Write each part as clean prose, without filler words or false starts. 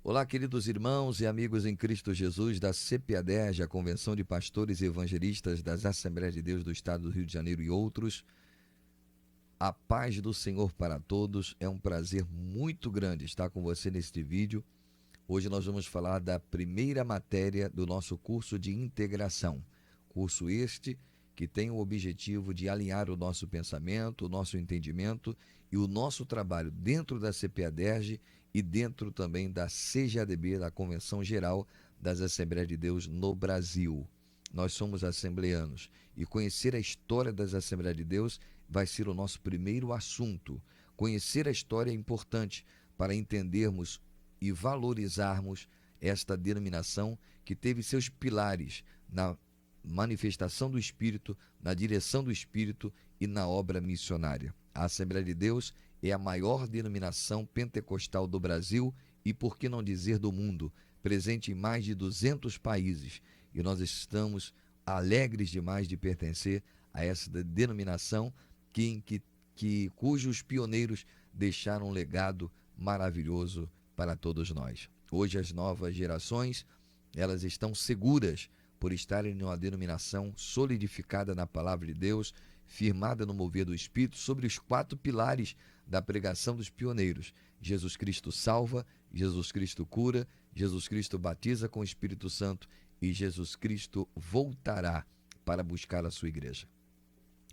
Olá, queridos irmãos e amigos em Cristo Jesus da CPADERJ, a Convenção de Pastores e Evangelistas das Assembleias de Deus do Estado do Rio de Janeiro e outros. A paz do Senhor para todos. É um prazer muito grande estar com você neste vídeo. Hoje nós vamos falar da primeira matéria do nosso curso de integração. Curso este que tem o objetivo de alinhar o nosso pensamento, o nosso entendimento e o nosso trabalho dentro da CPADERJ e dentro também da CGADB, da Convenção Geral das Assembleias de Deus no Brasil. Nós somos assembleanos e conhecer a história das Assembleias de Deus vai ser o nosso primeiro assunto. Conhecer a história é importante para entendermos e valorizarmos esta denominação que teve seus pilares na manifestação do Espírito, na direção do Espírito e na obra missionária. A Assembleia de Deus é a maior denominação pentecostal do Brasil e, por que não dizer, do mundo, presente em mais de 200 países. E nós estamos alegres demais de pertencer a essa denominação cujos pioneiros deixaram um legado maravilhoso para todos nós. Hoje as novas gerações, elas estão seguras por estarem numa denominação solidificada na palavra de Deus, firmada no mover do Espírito, sobre os 4 pilares da pregação dos pioneiros. Jesus Cristo salva, Jesus Cristo cura, Jesus Cristo batiza com o Espírito Santo e Jesus Cristo voltará para buscar a sua igreja.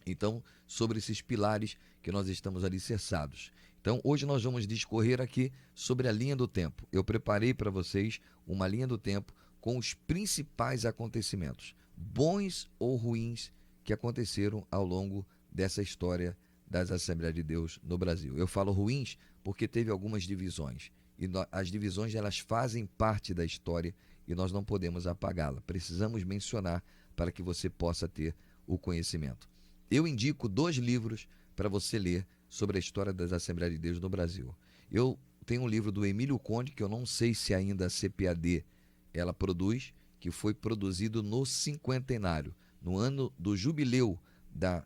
Então, sobre esses pilares que nós estamos alicerçados. Então, hoje nós vamos discorrer aqui sobre a linha do tempo. Eu preparei para vocês uma linha do tempo com os principais acontecimentos, bons ou ruins, que aconteceram ao longo dessa história das Assembleias de Deus no Brasil. Eu falo ruins porque teve algumas divisões. E as divisões, elas fazem parte da história e nós não podemos apagá-la. Precisamos mencionar para que você possa ter o conhecimento. Eu indico 2 livros para você ler sobre a história das Assembleias de Deus no Brasil. Eu tenho um livro do Emílio Conde, que eu não sei se ainda a CPAD ela produz, que foi produzido no cinquentenário, no ano do jubileu da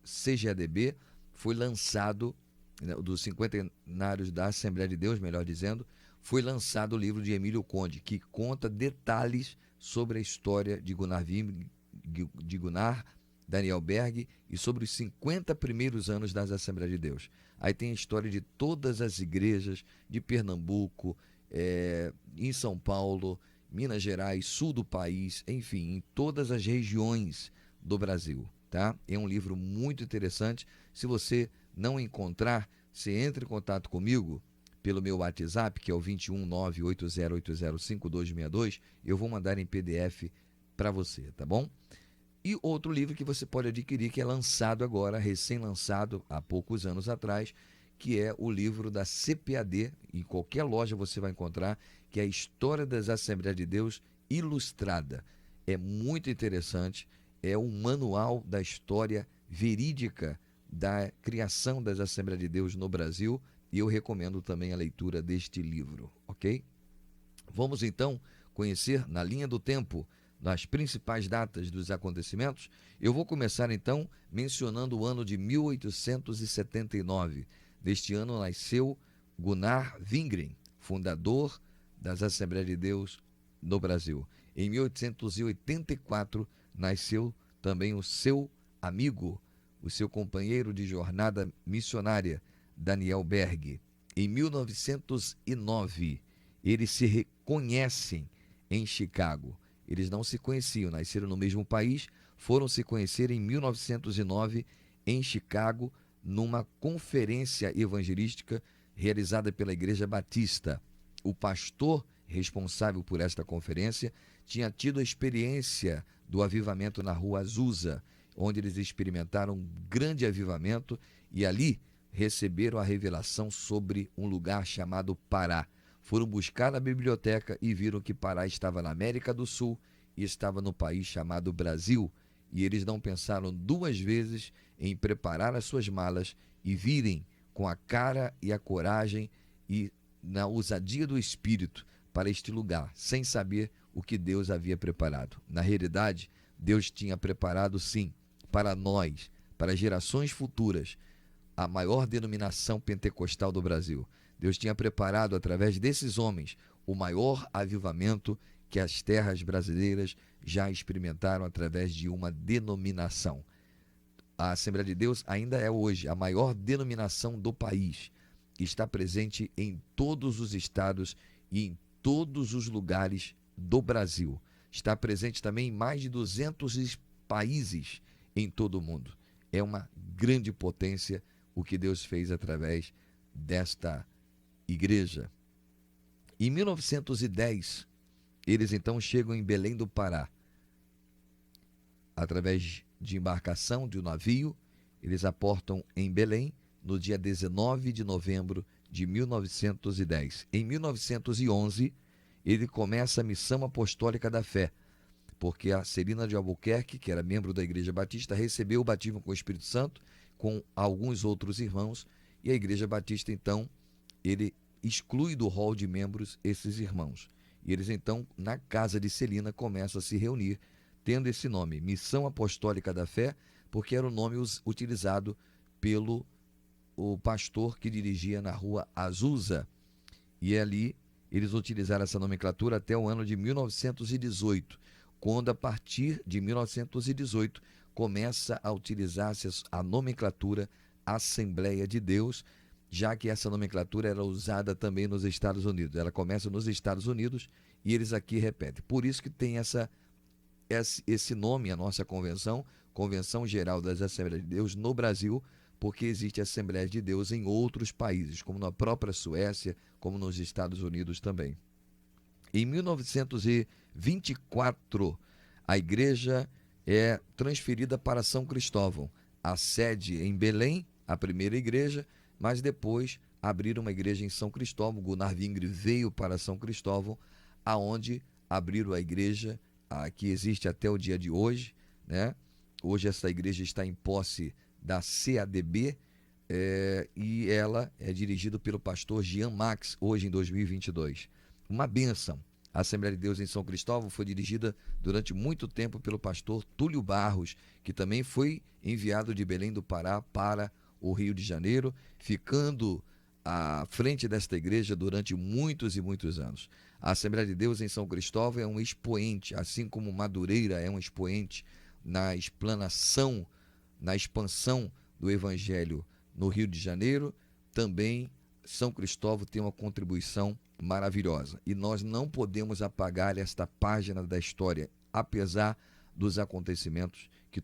CGADB, foi lançado, dos cinquentenários da Assembleia de Deus, melhor dizendo, foi lançado o livro de Emílio Conde, que conta detalhes sobre a história de Gunnar, Daniel Berg e sobre os 50 primeiros anos das Assembleias de Deus. Aí tem a história de todas as igrejas de Pernambuco, em São Paulo, Minas Gerais, sul do país, enfim, em todas as regiões do Brasil, tá? É um livro muito interessante. Se você não encontrar, você entre em contato comigo pelo meu WhatsApp, que é o 21980805262. Eu vou mandar em PDF para você, tá bom? E outro livro que você pode adquirir, que é lançado agora, recém-lançado há poucos anos atrás, que é o livro da CPAD, em qualquer loja você vai encontrar, que é a História das Assembleias de Deus Ilustrada. É muito interessante, é um manual da história verídica da criação das Assembleias de Deus no Brasil, e eu recomendo também a leitura deste livro, ok? Vamos então conhecer, na linha do tempo, nas principais datas dos acontecimentos. Eu vou começar então mencionando o ano de 1879. Neste ano nasceu Gunnar Wingren, fundador das Assembleias de Deus no Brasil. Em 1884 nasceu também o seu amigo, o seu companheiro de jornada missionária, Daniel Berg. Em 1909, eles se reconhecem em Chicago. Eles não se conheciam, nasceram no mesmo país, foram se conhecer em 1909 em Chicago, numa conferência evangelística realizada pela Igreja Batista. O pastor responsável por esta conferência tinha tido a experiência do avivamento na Rua Azusa, onde eles experimentaram um grande avivamento e ali receberam a revelação sobre um lugar chamado Pará. Foram buscar na biblioteca e viram que Pará estava na América do Sul e estava no país chamado Brasil. E eles não pensaram 2 vezes em preparar as suas malas e virem com a cara e a coragem e na ousadia do Espírito para este lugar, sem saber o que Deus havia preparado. Na realidade, Deus tinha preparado, sim, para nós, para gerações futuras, a maior denominação pentecostal do Brasil. Deus tinha preparado, através desses homens, o maior avivamento que as terras brasileiras já experimentaram através de uma denominação. A Assembleia de Deus ainda é hoje a maior denominação do país. Está presente em todos os estados e em todos os lugares do Brasil. Está presente também em mais de 200 países em todo o mundo. É uma grande potência o que Deus fez através desta igreja. Em 1910, eles então chegam em Belém do Pará. Através de embarcação de um navio, eles aportam em Belém no dia 19 de novembro de 1910. Em 1911, ele começa a missão apostólica da fé, porque a Celina de Albuquerque, que era membro da Igreja Batista, recebeu o batismo com o Espírito Santo, com alguns outros irmãos, e a Igreja Batista, então, ele exclui do rol de membros esses irmãos. E eles, então, na casa de Celina, começam a se reunir, tendo esse nome, Missão Apostólica da Fé, porque era o nome utilizado pelo o pastor que dirigia na rua Azusa. E ali eles utilizaram essa nomenclatura até o ano de 1918, quando, a partir de 1918, começa a utilizar-se a nomenclatura Assembleia de Deus, já que essa nomenclatura era usada também nos Estados Unidos. Ela começa nos Estados Unidos e eles aqui repetem. Por isso que tem esse nome, a nossa convenção, Convenção Geral das Assembleias de Deus no Brasil, porque existe Assembleia de Deus em outros países, como na própria Suécia, como nos Estados Unidos também. Em 1924, a igreja é transferida para São Cristóvão. A sede em Belém, a primeira igreja, mas depois abriram uma igreja em São Cristóvão. Gunnar Wingre veio para São Cristóvão, aonde abriram a igreja que existe até o dia de hoje, né? Hoje essa igreja está em posse da CADB, e ela é dirigida pelo pastor Jean Max, hoje em 2022. Uma bênção. A Assembleia de Deus em São Cristóvão foi dirigida durante muito tempo pelo pastor Túlio Barros, que também foi enviado de Belém do Pará para o Rio de Janeiro, ficando à frente desta igreja durante muitos e muitos anos. A Assembleia de Deus em São Cristóvão é um expoente, assim como Madureira é um expoente na explanação, na expansão do Evangelho no Rio de Janeiro. Também São Cristóvão tem uma contribuição maravilhosa e nós não podemos apagar esta página da história, apesar dos acontecimentos que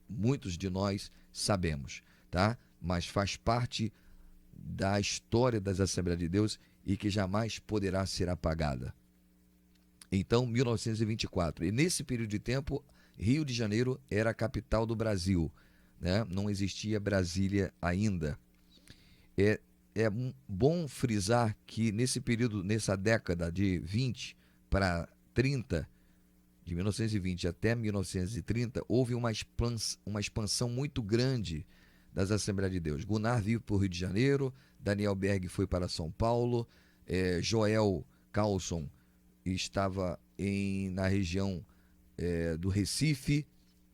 muitos de nós sabemos, tá? Mas faz parte da história das Assembleias de Deus e que jamais poderá ser apagada. Então, 1924, e nesse período de tempo, Rio de Janeiro era a capital do Brasil, né? Não existia Brasília ainda. É bom frisar que nesse período, nessa década de 20 para 30, de 1920 até 1930, houve uma expansão muito grande das Assembleias de Deus. Gunnar veio para o Rio de Janeiro, Daniel Berg foi para São Paulo, Joel Carlson estava na região do Recife,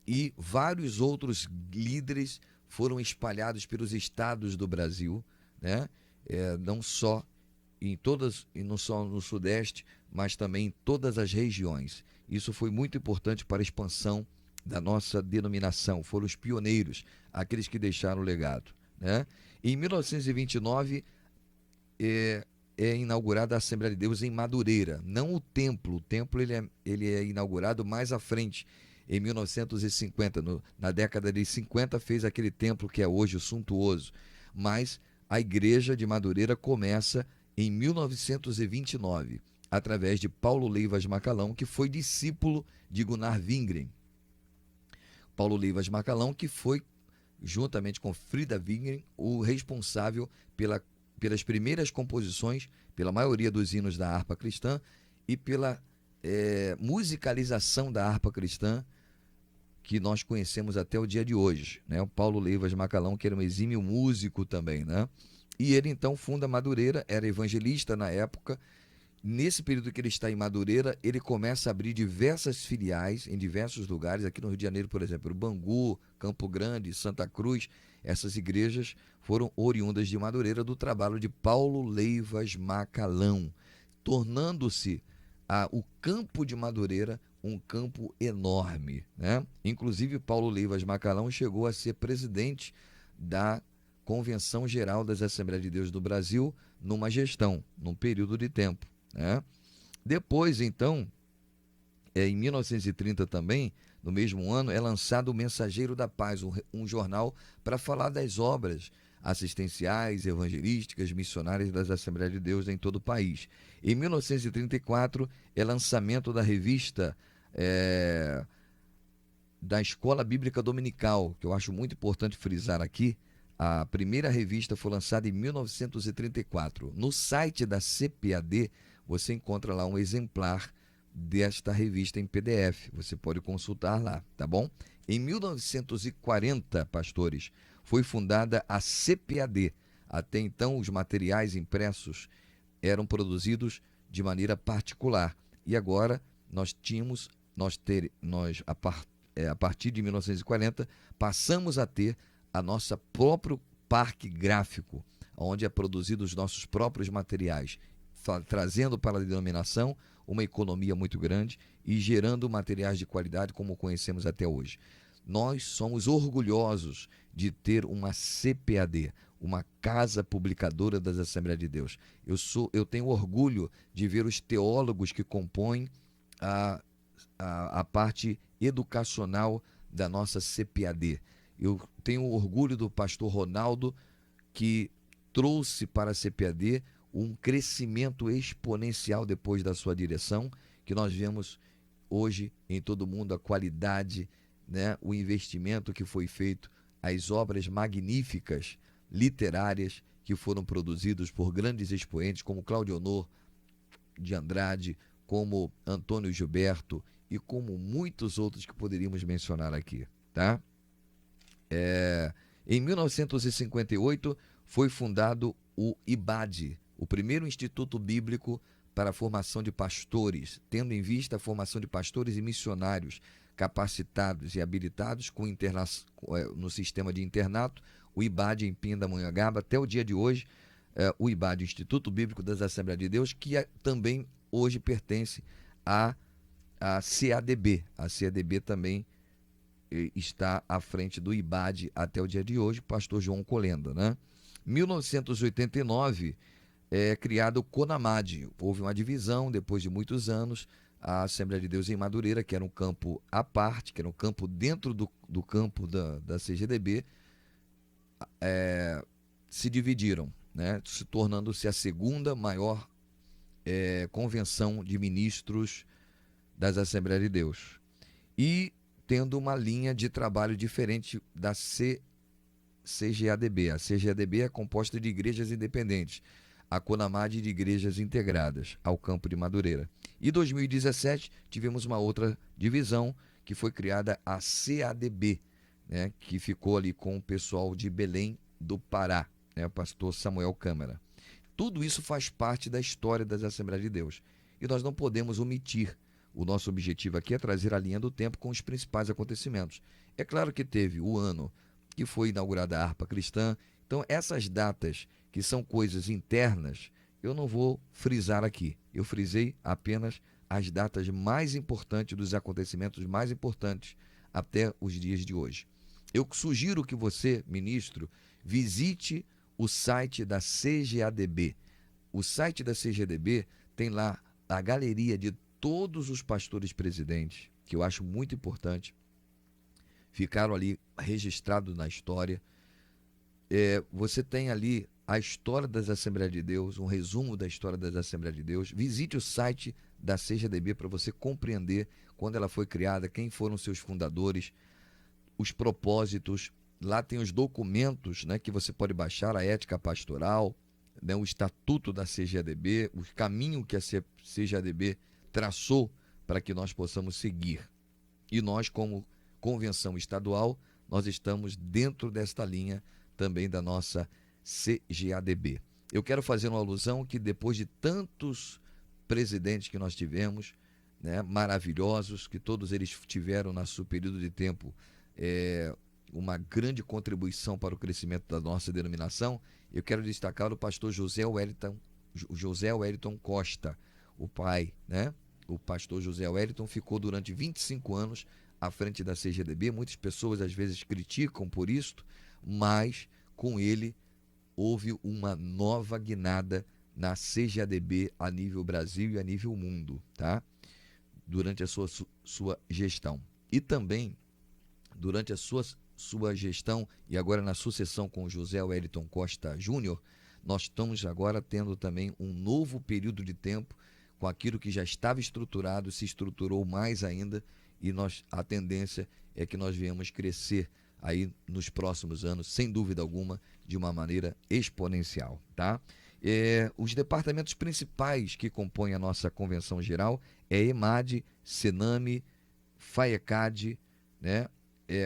e vários outros líderes foram espalhados pelos estados do Brasil, né? Não só não só no Sudeste, mas também em todas as regiões. Isso foi muito importante para a expansão da nossa denominação. Foram os pioneiros, aqueles que deixaram o legado, né? Em 1929 é inaugurada a Assembleia de Deus em Madureira, não o templo. O templo ele é inaugurado mais à frente, em 1950, na década de 50, fez aquele templo que é hoje o suntuoso, mas a igreja de Madureira começa em 1929, através de Paulo Leivas Macalão, que foi discípulo de Gunnar Wingren. Paulo Leivas Macalão, que foi, juntamente com Frida Wingren, o responsável pelas primeiras composições, pela maioria dos hinos da harpa cristã e pela musicalização da harpa cristã que nós conhecemos até o dia de hoje, né? O Paulo Leivas Macalão, que era um exímio músico também, né? E ele então funda Madureira, era evangelista na época. Nesse período que ele está em Madureira, ele começa a abrir diversas filiais em diversos lugares, aqui no Rio de Janeiro, por exemplo, Bangu, Campo Grande, Santa Cruz. Essas igrejas foram oriundas de Madureira, do trabalho de Paulo Leivas Macalão. tornando-se o campo de Madureira um campo enorme, né? Inclusive, Paulo Leivas Macalão chegou a ser presidente da Convenção Geral das Assembleias de Deus do Brasil numa gestão, num período de tempo, né? Depois, então, em 1930 também, no mesmo ano, é lançado o Mensageiro da Paz, um jornal para falar das obras assistenciais, evangelísticas, missionárias das Assembleias de Deus em todo o país. Em 1934, é lançamento da revista da Escola Bíblica Dominical, que eu acho muito importante frisar aqui. A primeira revista foi lançada em 1934. No site da CPAD, você encontra lá um exemplar desta revista em PDF. Você pode consultar lá, tá bom? Em 1940, pastores, foi fundada a CPAD. Até então, os materiais impressos eram produzidos de maneira particular. E agora a partir de 1940, passamos a ter a nossa próprio parque gráfico, onde é produzido os nossos próprios materiais, trazendo para a denominação uma economia muito grande e gerando materiais de qualidade como conhecemos até hoje. Nós somos orgulhosos de ter uma CPAD, uma Casa Publicadora das Assembleias de Deus. Eu tenho orgulho de ver os teólogos que compõem a parte educacional da nossa CPAD. Eu tenho orgulho do pastor Ronaldo, que trouxe para a CPAD um crescimento exponencial depois da sua direção, que nós vemos hoje em todo mundo, a qualidade, né, o investimento que foi feito, as obras magníficas literárias que foram produzidas por grandes expoentes como Cláudio Honor de Andrade, como Antônio Gilberto e como muitos outros que poderíamos mencionar aqui, tá? Em 1958 foi fundado o IBAD, o primeiro Instituto Bíblico para a formação de pastores, tendo em vista a formação de pastores e missionários capacitados e habilitados no sistema de internato, o IBAD em Pindamonhangaba, até o dia de hoje, o IBAD, Instituto Bíblico das Assembleias de Deus, que também hoje pertence à CADB. A CADB também está à frente do IBAD até o dia de hoje, pastor João Colenda, né? 1989 é criado o CONAMAD. Houve uma divisão depois de muitos anos. A Assembleia de Deus em Madureira, que era um campo à parte, que era um campo dentro do campo da CGDB, se dividiram, né? Se tornando-se a segunda maior convenção de ministros das Assembleias de Deus. E tendo uma linha de trabalho diferente da CGADB. A CGADB é composta de igrejas independentes, a CONAMAD de igrejas integradas ao campo de Madureira. Em 2017 tivemos uma outra divisão que foi criada a CADB, né, que ficou ali com o pessoal de Belém do Pará, né, o pastor Samuel Câmara. Tudo isso faz parte da história das Assembleias de Deus e nós não podemos omitir. O nosso objetivo aqui é trazer a linha do tempo com os principais acontecimentos. É claro que teve o ano que foi inaugurada a harpa cristã. Então, essas datas, que são coisas internas, eu não vou frisar aqui. Eu frisei apenas as datas mais importantes dos acontecimentos mais importantes até os dias de hoje. Eu sugiro que você, ministro, visite o site da CGADB. O site da CGADB tem lá a galeria de todos os pastores presidentes, que eu acho muito importante, ficaram ali registrados na história. Você tem ali a história das Assembleias de Deus, um resumo da história das Assembleias de Deus. Visite o site da CGDB para você compreender quando ela foi criada, quem foram seus fundadores, os propósitos. Lá tem os documentos, né, que você pode baixar, a ética pastoral, né, o estatuto da CGADB, o caminho que a CGADB traçou para que nós possamos seguir. E nós, como convenção estadual, nós estamos dentro desta linha também da nossa CGADB. Eu quero fazer uma alusão que depois de tantos presidentes que nós tivemos, né, maravilhosos, que todos eles tiveram no seu período de tempo uma grande contribuição para o crescimento da nossa denominação, eu quero destacar o pastor José Wellington Costa, o pai, né? O pastor José Wellington ficou durante 25 anos à frente da CGADB. Muitas pessoas às vezes criticam por isto, mas com ele houve uma nova guinada na CGADB a nível Brasil e a nível mundo, tá? Durante a sua gestão. E também, durante a sua gestão e agora na sucessão com José Wellington Costa Júnior, nós estamos agora tendo também um novo período de tempo com aquilo que já estava estruturado, se estruturou mais ainda, e a tendência é que nós venhamos crescer aí nos próximos anos, sem dúvida alguma, de uma maneira exponencial, tá? Os departamentos principais que compõem a nossa convenção geral é EMAD, Sename, FAECAD, né?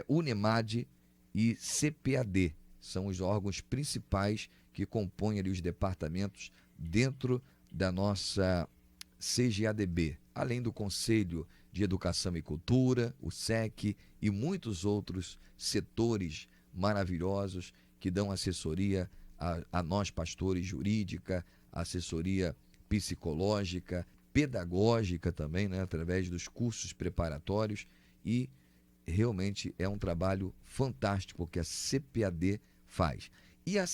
UNEMAD e CPAD. São os órgãos principais que compõem ali os departamentos dentro da nossa CGADB, além do Conselho de Educação e Cultura, o SEC e muitos outros setores maravilhosos que dão assessoria a nós pastores, jurídica, assessoria psicológica, pedagógica também, né, através dos cursos preparatórios, e realmente é um trabalho fantástico que a CPAD faz. E a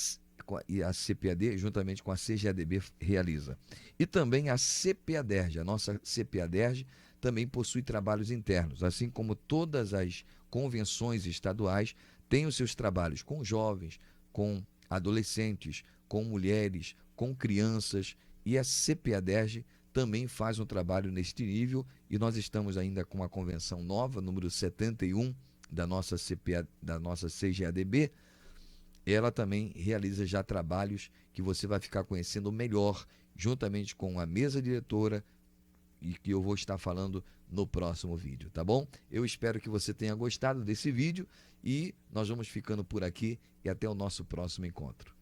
CPAD, juntamente com a CGADB, realiza. E também a CPADERJ, a nossa CPADERJ, também possui trabalhos internos, assim como todas as convenções estaduais têm os seus trabalhos com jovens, com adolescentes, com mulheres, com crianças, e a CPADERJ também faz um trabalho neste nível, e nós estamos ainda com a convenção nova, número 71, da nossa CGADB. Ela também realiza já trabalhos que você vai ficar conhecendo melhor, juntamente com a mesa diretora, e que eu vou estar falando no próximo vídeo, tá bom? Eu espero que você tenha gostado desse vídeo, e nós vamos ficando por aqui, e até o nosso próximo encontro.